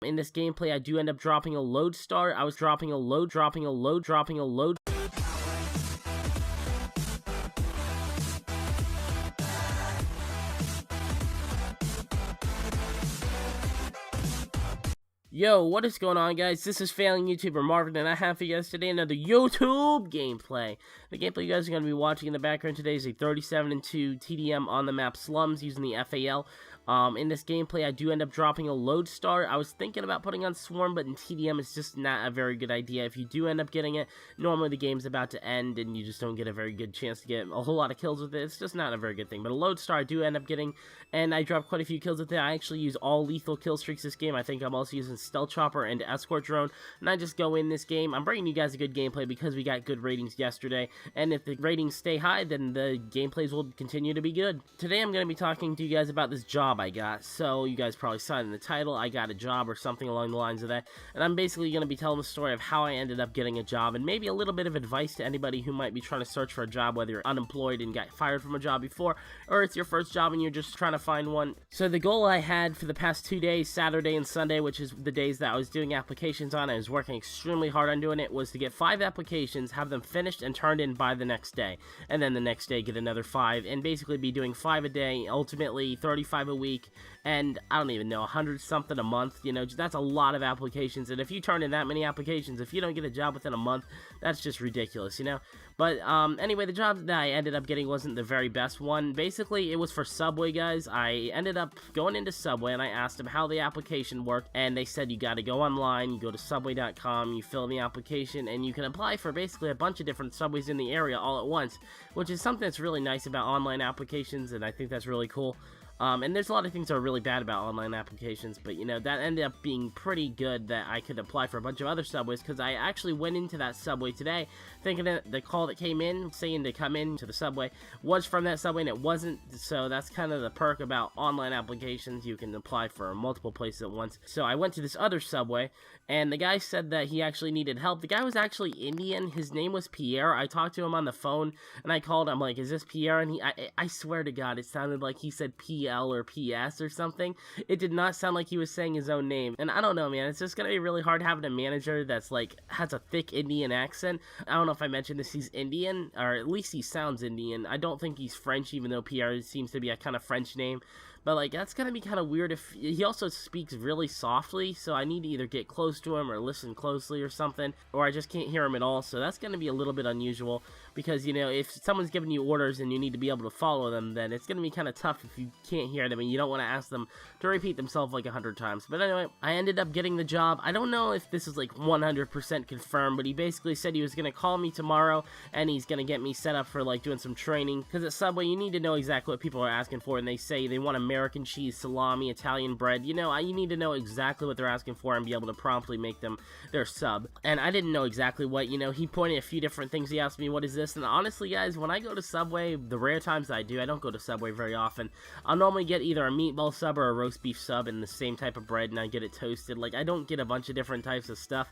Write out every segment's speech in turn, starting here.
In this gameplay, I do end up dropping a Lodestar. I was dropping a load. Yo, what is going on, guys? This is failing YouTuber Marvin, and I have for you guys today another YouTube gameplay. The gameplay you guys are going to be watching in the background today is a 37-2 TDM on the map Slums using the FAL. In this gameplay, I do end up dropping a Lodestar. I was thinking about putting on Swarm, but in TDM, it's just not a very good idea. If you do end up getting it, normally the game's about to end, and you just don't get a very good chance to get a whole lot of kills with it. It's just not a very good thing. But a Lodestar I do end up getting, and I dropped quite a few kills with it. I actually use all lethal kill streaks this game. I think I'm also using Stealth Chopper and Escort Drone, and I just go in this game. I'm bringing you guys a good gameplay because we got good ratings yesterday, and if the ratings stay high, then the gameplays will continue to be good. Today, I'm going to be talking to you guys about this job I got. So you guys probably saw it in the title. I got a job or something along the lines of that, and I'm basically going to be telling the story of how I ended up getting a job, and maybe a little bit of advice to anybody who might be trying to search for a job, whether you're unemployed and got fired from a job before, or it's your first job and you're just trying to find one. So the goal I had for the past 2 days, Saturday and Sunday, which is the days that I was doing applications on, I was working extremely hard on doing it, was to get 5 applications, have them finished and turned in by the next day, and then the next day get another 5, and basically be doing 5 a day, ultimately 35 a week, and I don't even know, 100 something a month. You know, that's a lot of applications, and if you turn in that many applications, if you don't get a job within a month, that's just ridiculous, you know. But anyway, the job that I ended up getting wasn't the very best one. Basically, it was for Subway, guys. I ended up going into Subway, and I asked them how the application worked, and they said you got to go online, you go to subway.com, you fill in the application, and you can apply for basically a bunch of different Subways in the area all at once, which is something that's really nice about online applications, and I think that's really cool. And there's a lot of things that are really bad about online applications, but, you know, that ended up being pretty good that I could apply for a bunch of other Subways, because I actually went into that Subway today thinking that the call that came in saying to come in to the Subway was from that Subway, and it wasn't. So that's kind of the perk about online applications. You can apply for multiple places at once. So I went to this other Subway, and the guy said that he actually needed help. The guy was actually Indian. His name was Pierre. I talked to him on the phone, and I called him, like, is this Pierre? And I swear to God, it sounded like he said PL or PS or something. It did not sound like he was saying his own name. And I don't know, man. It's just going to be really hard having a manager that's, like, has a thick Indian accent. I don't know if I mentioned this. He's Indian, or at least he sounds Indian. I don't think he's French, even though Pierre seems to be a kind of French name. But, like, that's going to be kind of weird if he also speaks really softly, so I need to either get close to him or listen closely or something, or I just can't hear him at all, so that's going to be a little bit unusual, because, you know, if someone's giving you orders and you need to be able to follow them, then it's going to be kind of tough if you can't hear them and you don't want to ask them to repeat themselves like 100 times. But anyway, I ended up getting the job. I don't know if this is like 100% confirmed, but he basically said he was going to call me tomorrow and he's going to get me set up for, like, doing some training, because at Subway you need to know exactly what people are asking for, and they say they want American cheese, salami, Italian bread. You know, you need to know exactly what they're asking for and be able to promptly make them their sub. And I didn't know exactly what, you know, he pointed a few different things. He asked me, what is this? And honestly, guys, when I go to Subway, the rare times I do, I don't go to Subway very often, I'll normally get either a meatball sub or a roast beef sub in the same type of bread, and I get it toasted. Like, I don't get a bunch of different types of stuff,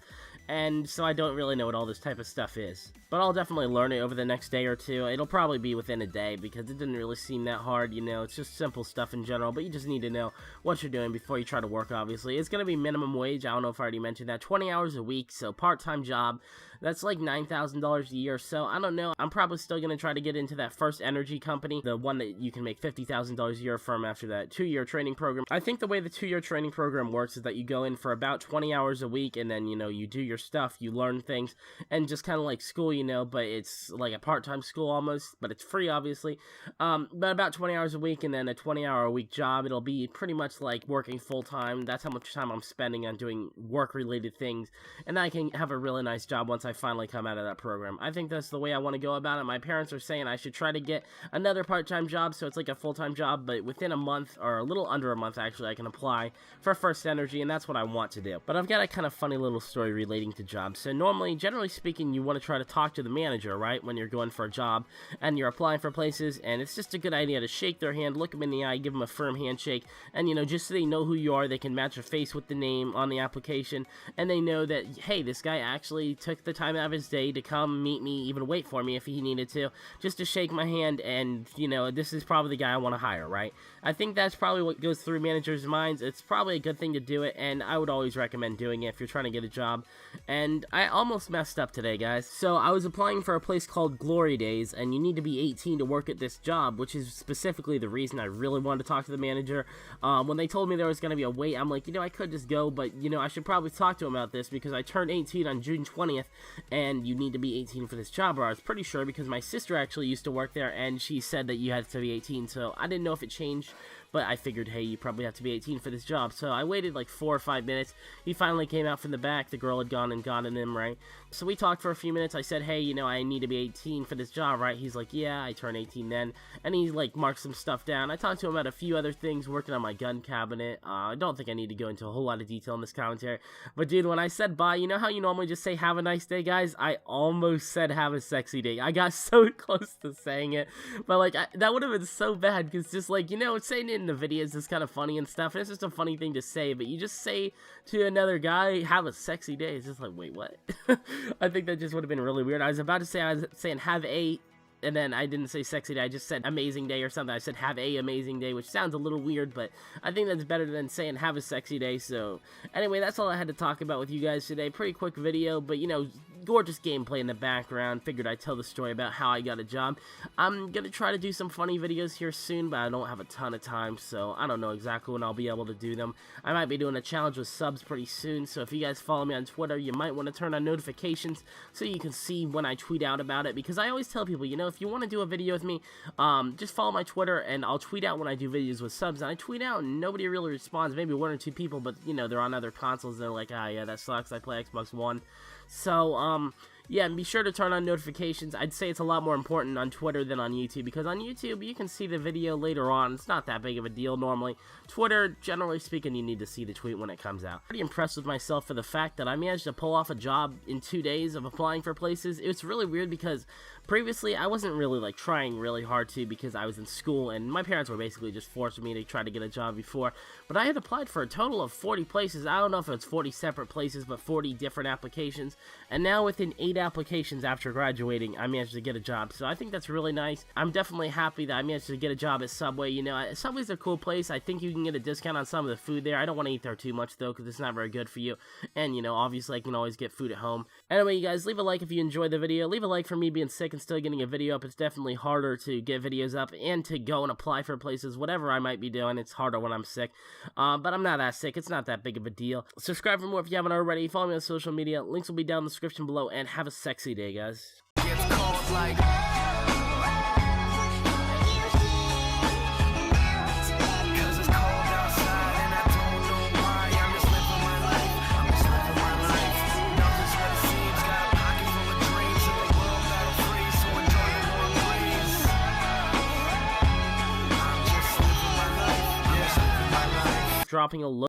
and so I don't really know what all this type of stuff is. But I'll definitely learn it over the next day or two. It'll probably be within a day, because it didn't really seem that hard, you know. It's just simple stuff in general, but you just need to know what you're doing before you try to work, obviously. It's going to be minimum wage. I don't know if I already mentioned that. 20 hours a week, so part-time job. That's like $9,000 a year, so I don't know. I'm probably still going to try to get into that first energy company, the one that you can make $50,000 a year from after that 2-year training program. I think the way the 2-year training program works is that you go in for about 20 hours a week, and then, you know, you do your stuff, you learn things, and just kind of like school, you know, but it's like a part-time school almost, but it's free, obviously. But about 20 hours a week, and then a 20-hour-a-week job. It'll be pretty much like working full-time. That's how much time I'm spending on doing work-related things, and I can have a really nice job once I finally come out of that program. I think that's the way I want to go about it. My parents are saying I should try to get another part-time job, so it's like a full-time job, but within a month, or a little under a month actually, I can apply for First Energy, and that's what I want to do. But I've got a kind of funny little story relating to jobs. So normally, generally speaking, you want to try to talk to the manager, right, when you're going for a job, and you're applying for places, and it's just a good idea to shake their hand, look them in the eye, give them a firm handshake, and, you know, just so they know who you are, they can match your face with the name on the application, and they know that, hey, this guy actually took the time time out of his day to come meet me, even wait for me if he needed to, just to shake my hand, and, you know, this is probably the guy I want to hire, right? I think that's probably what goes through managers' minds. It's probably a good thing to do it, and I would always recommend doing it if you're trying to get a job. And I almost messed up today, guys. So I was applying for a place called Glory Days, and you need to be 18 to work at this job, which is specifically the reason I really wanted to talk to the manager. When they told me there was going to be a wait, I'm like, you know, I could just go, but, you know, I should probably talk to him about this because I turned 18 on June 20th, and you need to be 18 for this job, or I was pretty sure because my sister actually used to work there, and she said that you had to be 18, so I didn't know if it changed, but I figured, hey, you probably have to be 18 for this job. So I waited like 4 or 5 minutes. He finally came out from the back. The girl had gone and gotten him, right? So we talked for a few minutes. I said, hey, you know, I need to be 18 for this job, right? He's like, yeah, I turned 18 then. And he, like, marked some stuff down. I talked to him about a few other things, working on my gun cabinet. I don't think I need to go into a whole lot of detail in this commentary. But, dude, when I said bye, you know how you normally just say, have a nice day, guys? I almost said, have a sexy day. I got so close to saying it. But, like, that would have been so bad, because just, like, you know, saying it in the videos is kind of funny and stuff, and it's just a funny thing to say, but you just say to another guy, have a sexy day. It's just like, wait, what? I think that just would have been really weird. I was about to say, I was saying have a, and then I didn't say sexy day, I just said amazing day or something. I said have a amazing day, which sounds a little weird, but I think that's better than saying have a sexy day. So anyway, that's all I had to talk about with you guys today. Pretty quick video, but you know, gorgeous gameplay in the background. Figured I'd tell the story about how I got a job. I'm gonna try to do some funny videos here soon, but I don't have a ton of time, so I don't know exactly when I'll be able to do them. I might be doing a challenge with subs pretty soon, so if you guys follow me on Twitter, you might want to turn on notifications so you can see when I tweet out about it, because I always tell people, you know, if you want to do a video with me, just follow my Twitter, and I'll tweet out when I do videos with subs. And I tweet out, and nobody really responds, maybe 1 or 2 people, but, you know, they're on other consoles, they're like, ah, yeah, that sucks, I play Xbox One. So, yeah, and be sure to turn on notifications. I'd say it's a lot more important on Twitter than on YouTube, because on YouTube, you can see the video later on. It's not that big of a deal normally. Twitter, generally speaking, you need to see the tweet when it comes out. Pretty impressed with myself for the fact that I managed to pull off a job in 2 days of applying for places. It's really weird because previously, I wasn't really, like, trying really hard to, because I was in school, and my parents were basically just forcing me to try to get a job before. But I had applied for a total of 40 places. I don't know if it's 40 separate places, but 40 different applications. And now within 8 applications after graduating, I managed to get a job. So I think that's really nice. I'm definitely happy that I managed to get a job at Subway. You know, Subway's a cool place. I think you can get a discount on some of the food there. I don't want to eat there too much, though, because it's not very good for you. And, you know, obviously I can always get food at home. Anyway, you guys, leave a like if you enjoyed the video. Leave a like for me being sick and still getting a video up. It's definitely harder to get videos up and to go and apply for places. Whatever I might be doing, it's harder when I'm sick. But I'm not that sick. It's not that big of a deal. Subscribe for more if you haven't already. Follow me on social media. Links will be down in the description below. And have a sexy day, guys. Dropping a load